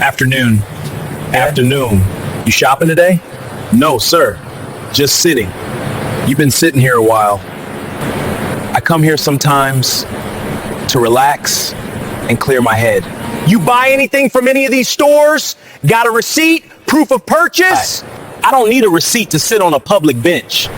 Afternoon. Afternoon. You shopping today? No, sir. Just sitting. You've been sitting here a while. I come here sometimes to relax and clear my head. You buy anything from any of these stores? Got a receipt? Proof of purchase? I don't need a receipt to sit on a public bench.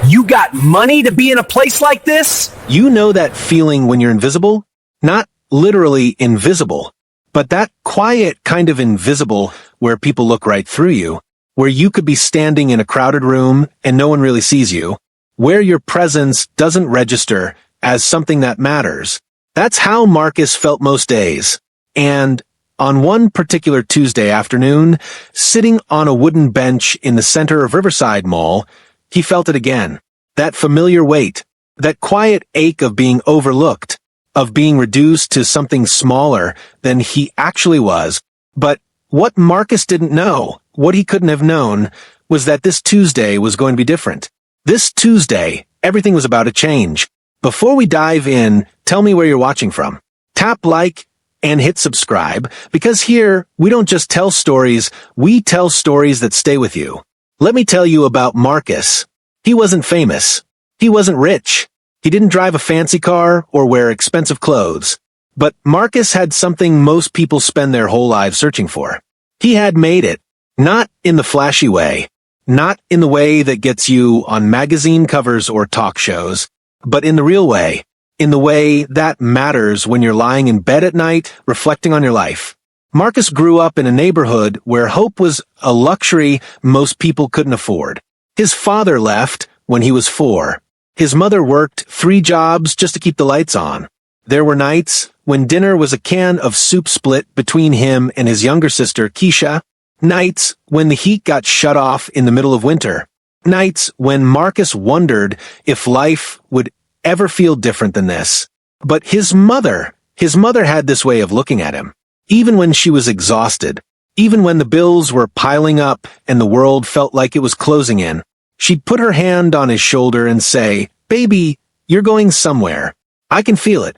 You got money to be in a place like this? You know that feeling when you're invisible? Not literally invisible, but that quiet kind of invisible where people look right through you, where you could be standing in a crowded room and no one really sees you, where your presence doesn't register as something that matters. That's how Marcus felt most days. And on one particular Tuesday afternoon, sitting on a wooden bench in the center of Riverside Mall, he felt it again. That familiar weight, that quiet ache of being overlooked, of being reduced to something smaller than he actually was. But what Marcus didn't know, what he couldn't have known, was that this Tuesday was going to be different. This Tuesday, everything was about to change. Before we dive in, tell me where you're watching from. Tap like and hit subscribe, because here, we don't just tell stories, we tell stories that stay with you. Let me tell you about Marcus. He wasn't famous. He wasn't rich. He didn't drive a fancy car or wear expensive clothes. But Marcus had something most people spend their whole lives searching for. He had made it. Not in the flashy way. Not in the way that gets you on magazine covers or talk shows, but in the real way. In the way that matters when you're lying in bed at night, reflecting on your life. Marcus grew up in a neighborhood where hope was a luxury most people couldn't afford. His father left when he was 4. His mother worked 3 jobs just to keep the lights on. There were nights when dinner was a can of soup split between him and his younger sister, Keisha. Nights when the heat got shut off in the middle of winter. Nights when Marcus wondered if life would ever feel different than this. But his mother had this way of looking at him. Even when she was exhausted, even when the bills were piling up and the world felt like it was closing in, she'd put her hand on his shoulder and say, "Baby, you're going somewhere. I can feel it."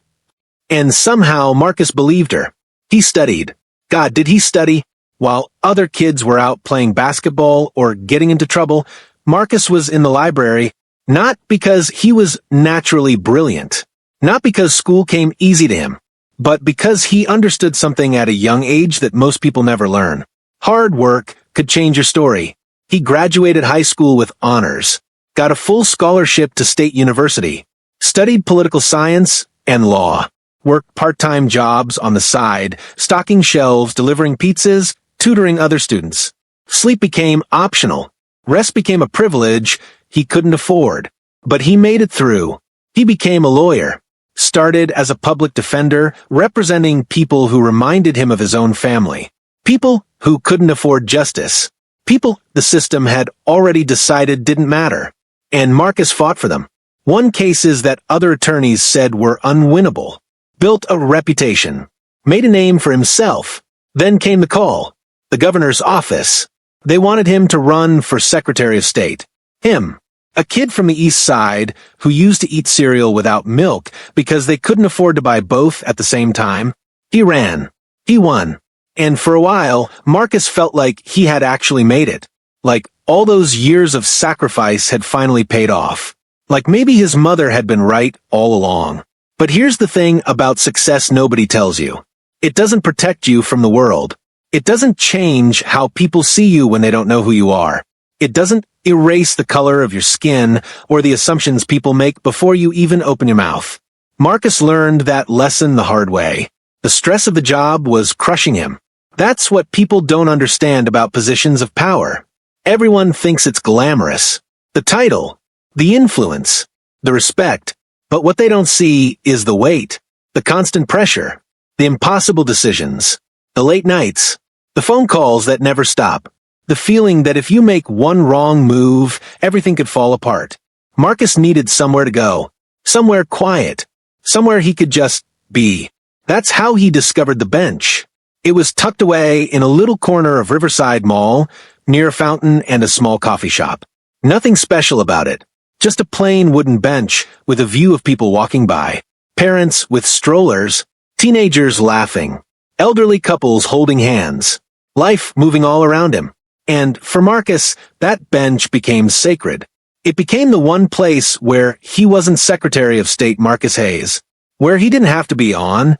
And somehow Marcus believed her. He studied. God, did he study? While other kids were out playing basketball or getting into trouble, Marcus was in the library, not because he was naturally brilliant, not because school came easy to him, but because he understood something at a young age that most people never learn. Hard work could change your story. He graduated high school with honors, got a full scholarship to State University, studied political science and law, worked part-time jobs on the side, stocking shelves, delivering pizzas, tutoring other students. Sleep became optional. Rest became a privilege he couldn't afford. But he made it through. He became a lawyer. Started as a public defender, representing people who reminded him of his own family. People who couldn't afford justice. People the system had already decided didn't matter. And Marcus fought for them. Won cases that other attorneys said were unwinnable. Built a reputation. Made a name for himself. Then came the call. The governor's office. They wanted him to run for Secretary of State. Him. A kid from the East Side who used to eat cereal without milk because they couldn't afford to buy both at the same time. He ran. He won. And for a while, Marcus felt like he had actually made it. Like all those years of sacrifice had finally paid off. Like maybe his mother had been right all along. But here's the thing about success nobody tells you. It doesn't protect you from the world. It doesn't change how people see you when they don't know who you are. It doesn't erase the color of your skin or the assumptions people make before you even open your mouth. Marcus learned that lesson the hard way. The stress of the job was crushing him. That's what people don't understand about positions of power. Everyone thinks it's glamorous. The title, the influence, the respect. But what they don't see is the weight, the constant pressure, the impossible decisions, the late nights, the phone calls that never stop. The feeling that if you make one wrong move, everything could fall apart. Marcus needed somewhere to go. Somewhere quiet. Somewhere he could just be. That's how he discovered the bench. It was tucked away in a little corner of Riverside Mall, near a fountain and a small coffee shop. Nothing special about it. Just a plain wooden bench with a view of people walking by. Parents with strollers. Teenagers laughing. Elderly couples holding hands. life moving all around him. And for Marcus, that bench became sacred. It became the one place where he wasn't Secretary of State Marcus Hayes, where he didn't have to be on,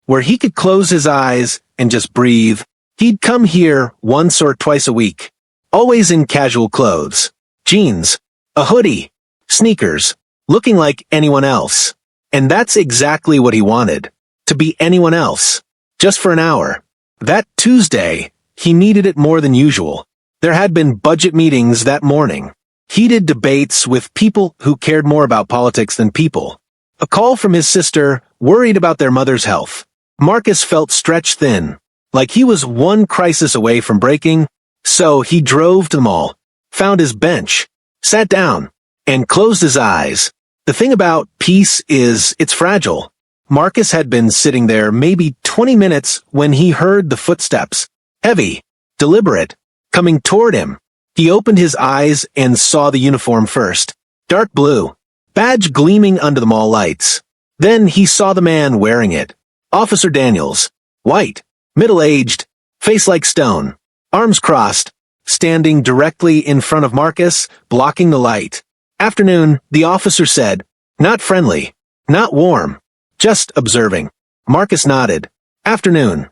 where he could close his eyes and just breathe. He'd come here once or twice a week, always in casual clothes, jeans, a hoodie, sneakers, looking like anyone else. And that's exactly what he wanted, to be anyone else, just for an hour. That Tuesday, he needed it more than usual. There had been budget meetings that morning, heated debates with people who cared more about politics than people. A call from his sister, worried about their mother's health. Marcus felt stretched thin, like he was one crisis away from breaking, so he drove to the mall, found his bench, sat down, and closed his eyes. The thing about peace is it's fragile. Marcus had been sitting there maybe 20 minutes when he heard the footsteps, heavy, deliberate, coming toward him. He opened his eyes and saw the uniform first, dark blue, badge gleaming under the mall lights. Then he saw the man wearing it, Officer Daniels, white, middle-aged, face like stone, arms crossed, standing directly in front of Marcus, blocking the light. Afternoon, the officer said, not friendly, not warm, just observing. Marcus nodded. Afternoon.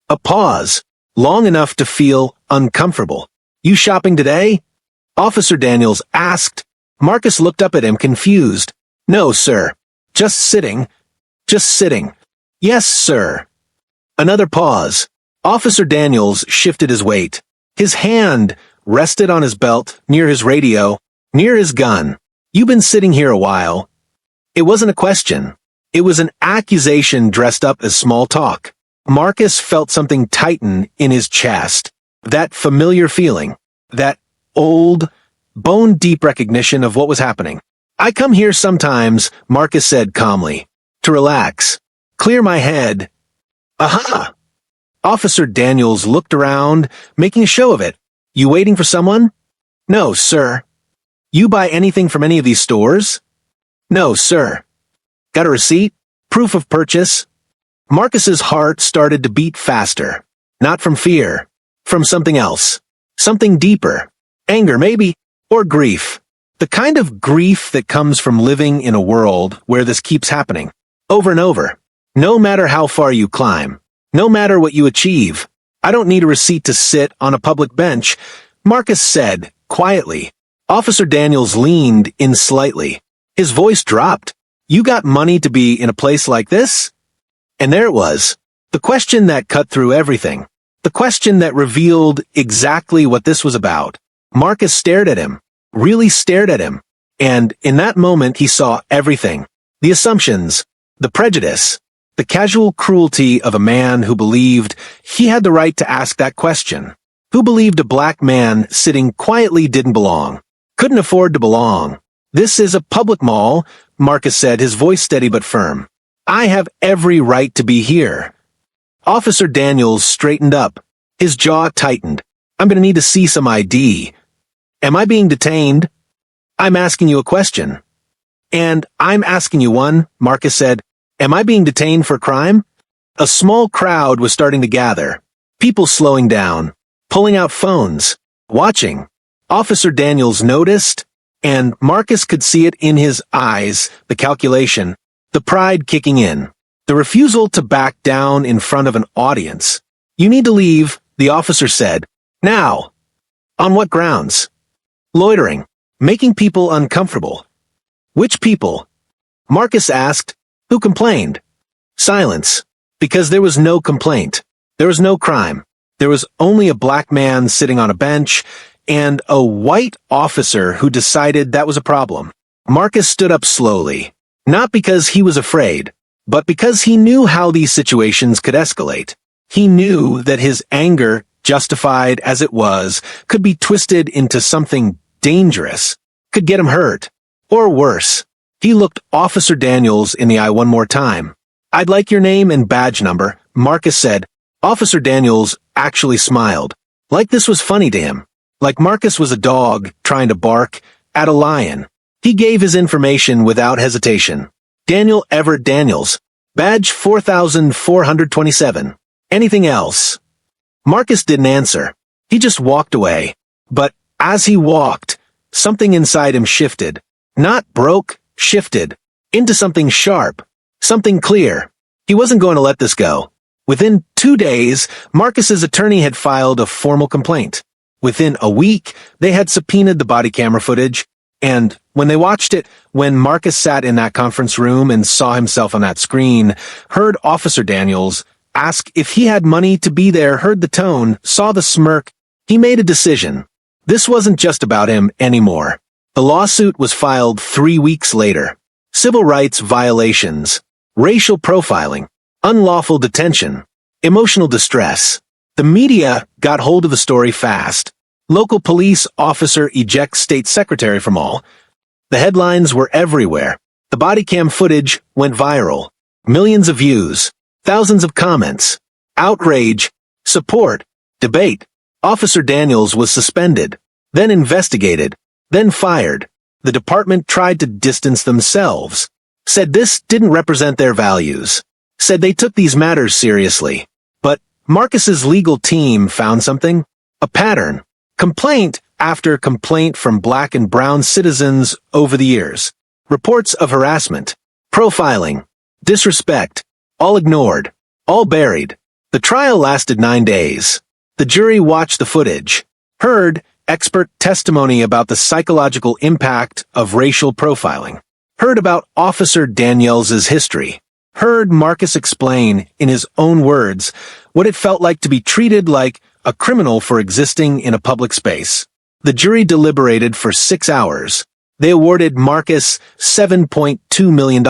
A pause, long enough to feel uncomfortable. You shopping today? Officer Daniels asked. Marcus looked up at him confused. No, sir. Just sitting. Just sitting. Yes, sir. Another pause. Officer Daniels shifted his weight. His hand rested on his belt, near his radio, near his gun. You've been sitting here a while. It wasn't a question. It was an accusation dressed up as small talk. Marcus felt something tighten in his chest. That familiar feeling. That old, bone-deep recognition of what was happening. I come here sometimes, Marcus said calmly, to relax, clear my head. Aha! Officer Daniels looked around, making a show of it. You waiting for someone? No, sir. You buy anything from any of these stores? No, sir. Got a receipt? Proof of purchase? Marcus's heart started to beat faster. Not from fear. From something else. Something deeper. Anger, maybe. Or grief. The kind of grief that comes from living in a world where this keeps happening. Over and over. No matter how far you climb. No matter what you achieve. I don't need a receipt to sit on a public bench, Marcus said, quietly. Officer Daniels leaned in slightly. His voice dropped. You got money to be in a place like this? And there it was. The question that cut through everything. The question that revealed exactly what this was about. Marcus stared at him. Really stared at him. And in that moment he saw everything. The assumptions. The prejudice. The casual cruelty of a man who believed he had the right to ask that question. Who believed a black man sitting quietly didn't belong. Couldn't afford to belong. This is a public mall, Marcus said, his voice steady but firm. I have every right to be here. Officer Daniels straightened up. His jaw tightened. I'm going to need to see some ID. Am I being detained? I'm asking you a question. And I'm asking you one, Marcus said. Am I being detained for crime? A small crowd was starting to gather. People slowing down, pulling out phones, watching. Officer Daniels noticed, and Marcus could see it in his eyes, the calculation, the pride kicking in, the refusal to back down in front of an audience. You need to leave, the officer said. Now. On what grounds? Loitering. Making people uncomfortable. Which people? Marcus asked. Who complained? Silence. Because there was no complaint. There was no crime. There was only a black man sitting on a bench, and a white officer who decided that was a problem. Marcus stood up slowly. Not because he was afraid, but because he knew how these situations could escalate. He knew that his anger, justified as it was, could be twisted into something dangerous, could get him hurt, or worse. He looked Officer Daniels in the eye one more time. I'd like your name and badge number, Marcus said. Officer Daniels actually smiled. Like this was funny to him. Like Marcus was a dog trying to bark at a lion. He gave his information without hesitation. Daniel Everett Daniels. Badge 4427. Anything else? Marcus didn't answer. He just walked away. But as he walked, something inside him shifted. Not broke, shifted. Into something sharp. Something clear. He wasn't going to let this go. Within 2 days, Marcus's attorney had filed a formal complaint. Within a week, they had subpoenaed the body camera footage, and when they watched it, when Marcus sat in that conference room and saw himself on that screen, heard Officer Daniels ask if he had money to be there, heard the tone, saw the smirk, he made a decision. This wasn't just about him anymore. The lawsuit was filed 3 weeks later. Civil rights violations, racial profiling, unlawful detention, emotional distress. The media got hold of the story fast. Local police officer ejects state secretary from all. The headlines were everywhere. The body cam footage went viral. Millions of views, thousands of comments, outrage, support, debate. Officer Daniels was suspended, then investigated, then fired. The department tried to distance themselves, said this didn't represent their values, said they took these matters seriously. But Marcus's legal team found something, a pattern, complaint after complaint from black and brown citizens over the years, reports of harassment, profiling, disrespect, all ignored, all buried. The trial lasted 9 days. The jury watched the footage, heard expert testimony about the psychological impact of racial profiling, heard about Officer Daniels' history, heard Marcus explain, in his own words, what it felt like to be treated like a criminal for existing in a public space. The jury deliberated for 6 hours. They awarded Marcus $7.2 million.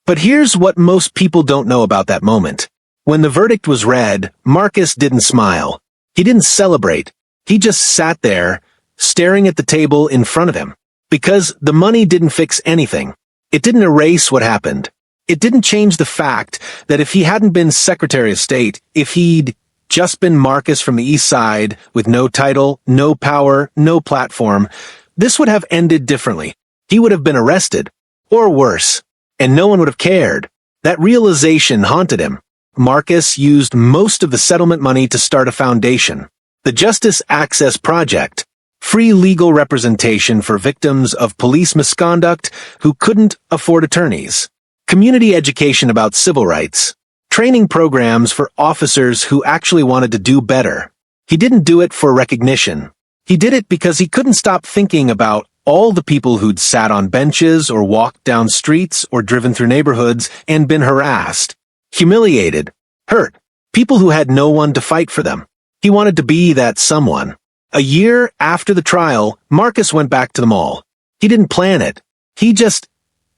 But here's what most people don't know about that moment. When the verdict was read, Marcus didn't smile. He didn't celebrate. He just sat there, staring at the table in front of him. Because the money didn't fix anything. It didn't erase what happened. It didn't change the fact that if he hadn't been Secretary of State, if he'd just been Marcus from the East Side, with no title, no power, no platform, this would have ended differently. He would have been arrested. Or worse. And no one would have cared. That realization haunted him. Marcus used most of the settlement money to start a foundation. The Justice Access Project. Free legal representation for victims of police misconduct who couldn't afford attorneys. Community education about civil rights. Training programs for officers who actually wanted to do better. He didn't do it for recognition. He did it because he couldn't stop thinking about all the people who'd sat on benches or walked down streets or driven through neighborhoods and been harassed, humiliated, hurt, people who had no one to fight for them. He wanted to be that someone. A year after the trial, Marcus went back to the mall. He didn't plan it. He just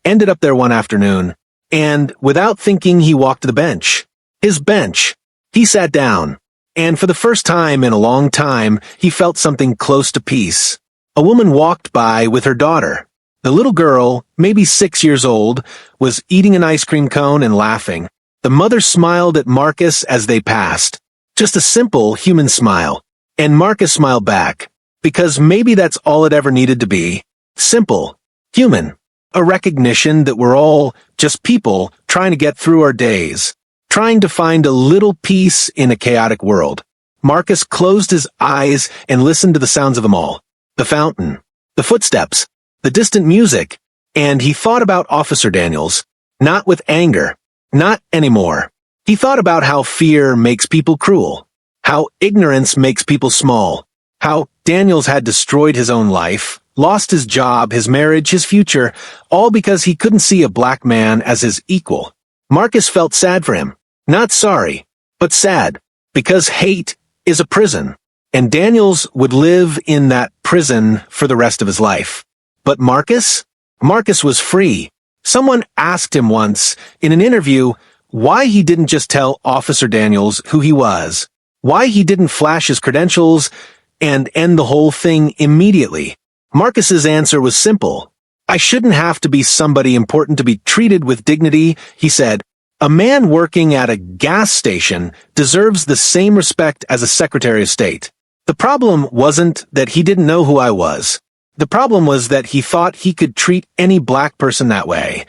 ended up there one afternoon, and without thinking, he walked to the bench. His bench. He sat down, and for the first time in a long time, he felt something close to peace. A woman walked by with her daughter. The little girl, maybe 6 years old, was eating an ice cream cone and laughing. The mother smiled at Marcus as they passed. Just a simple human smile. And Marcus smiled back. Because maybe that's all it ever needed to be. Simple. Human. A recognition that we're all just people trying to get through our days. Trying to find a little peace in a chaotic world. Marcus closed his eyes and listened to the sounds of them all. The fountain, the footsteps, the distant music, and he thought about Officer Daniels, not with anger, not anymore. He thought about how fear makes people cruel, how ignorance makes people small, how Daniels had destroyed his own life, lost his job, his marriage, his future, all because he couldn't see a black man as his equal. Marcus felt sad for him, not sorry, but sad, because hate is a prison. And Daniels would live in that prison for the rest of his life. But Marcus? Marcus was free. Someone asked him once, in an interview, why he didn't just tell Officer Daniels who he was, why he didn't flash his credentials and end the whole thing immediately. Marcus's answer was simple. I shouldn't have to be somebody important to be treated with dignity, he said. A man working at a gas station deserves the same respect as a Secretary of State. The problem wasn't that he didn't know who I was. The problem was that he thought he could treat any black person that way.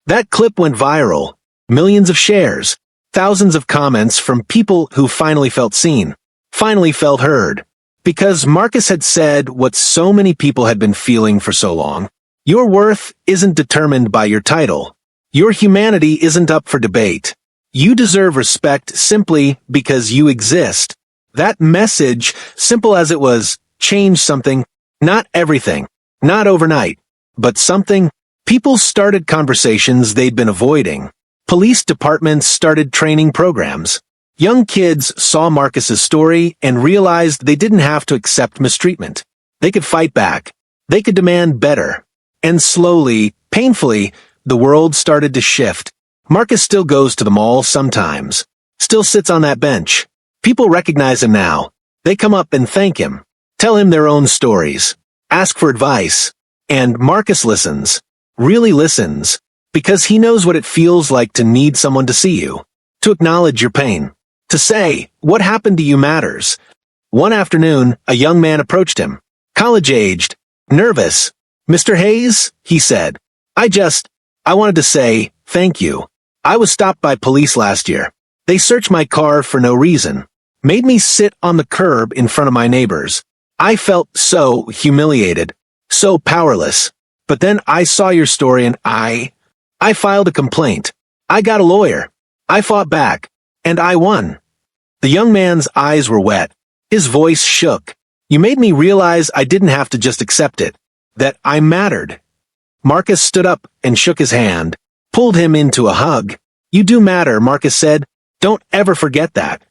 That clip went viral. Millions of shares. Thousands of comments from people who finally felt seen. finally felt heard. Because Marcus had said what so many people had been feeling for so long. Your worth isn't determined by your title. Your humanity isn't up for debate. You deserve respect simply because you exist. That message, simple as it was, changed something. Not everything. Not overnight. But something. People started conversations they'd been avoiding. Police departments started training programs. Young kids saw Marcus's story and realized they didn't have to accept mistreatment. They could fight back. They could demand better. And slowly, painfully, the world started to shift. Marcus still goes to the mall sometimes. Still sits on that bench. People recognize him now. They come up and thank him. Tell him their own stories. Ask for advice. And Marcus listens. Really listens. Because he knows what it feels like to need someone to see you. To acknowledge your pain. To say, what happened to you matters. One afternoon, a young man approached him. College-aged. Nervous. Mr. Hayes, he said. I wanted to say, thank you. I was stopped by police last year. They searched my car for no reason. Made me sit on the curb in front of my neighbors. I felt so humiliated. So powerless. But then I saw your story and I filed a complaint. I got a lawyer. I fought back. And I won. The young man's eyes were wet. His voice shook. You made me realize I didn't have to just accept it. That I mattered. Marcus stood up and shook his hand. Pulled him into a hug. You do matter, Marcus said. Don't ever forget that.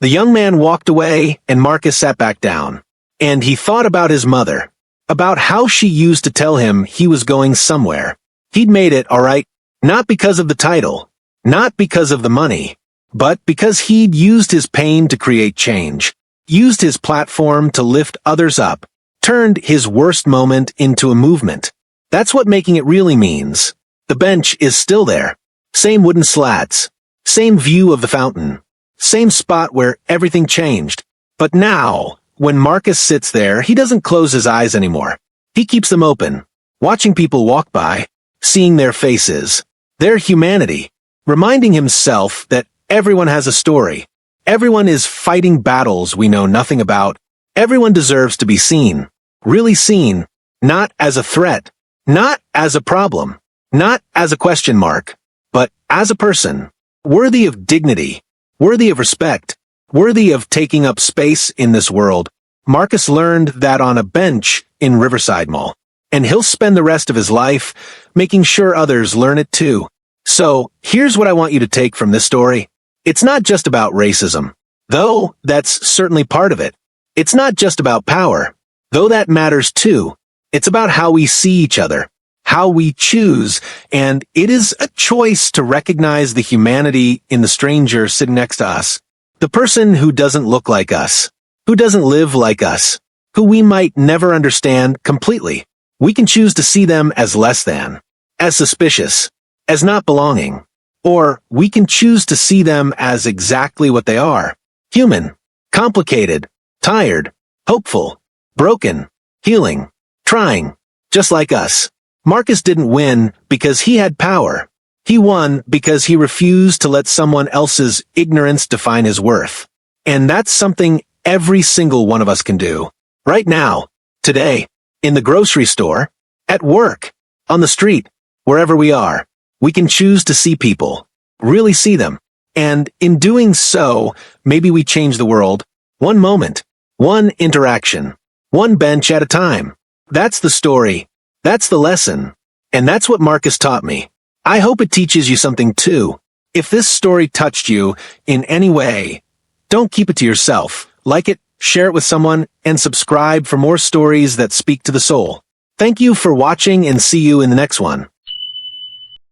The young man walked away and Marcus sat back down. And he thought about his mother. About how she used to tell him he was going somewhere. He'd made it, all right. Not because of the title. Not because of the money. But because he'd used his pain to create change, used his platform to lift others up, turned his worst moment into a movement. That's what making it really means. The bench is still there. Same wooden slats. Same view of the fountain. Same spot where everything changed. But now, when Marcus sits there, he doesn't close his eyes anymore. He keeps them open, watching people walk by, seeing their faces, their humanity, reminding himself that everyone has a story. Everyone is fighting battles we know nothing about. Everyone deserves to be seen. Really seen. Not as a threat. Not as a problem. Not as a question mark. But as a person. Worthy of dignity. Worthy of respect. Worthy of taking up space in this world. Marcus learned that on a bench in Riverside Mall. And he'll spend the rest of his life making sure others learn it too. So, here's what I want you to take from this story. It's not just about racism, though that's certainly part of it. It's not just about power, though that matters too. It's about how we see each other, how we choose, and it is a choice to recognize the humanity in the stranger sitting next to us. The person who doesn't look like us, who doesn't live like us, who we might never understand completely. We can choose to see them as less than, as suspicious, as not belonging. Or we can choose to see them as exactly what they are. Human, complicated, tired, hopeful, broken, healing, trying, just like us. Marcus didn't win because he had power. He won because he refused to let someone else's ignorance define his worth. And that's something every single one of us can do. Right now, today, in the grocery store, at work, on the street, wherever we are. We can choose to see people, really see them. And in doing so, maybe we change the world. One moment, one interaction, one bench at a time. That's the story. That's the lesson. And that's what Marcus taught me. I hope it teaches you something too. If this story touched you in any way, don't keep it to yourself. Like it, share it with someone, and subscribe for more stories that speak to the soul. Thank you for watching and see you in the next one.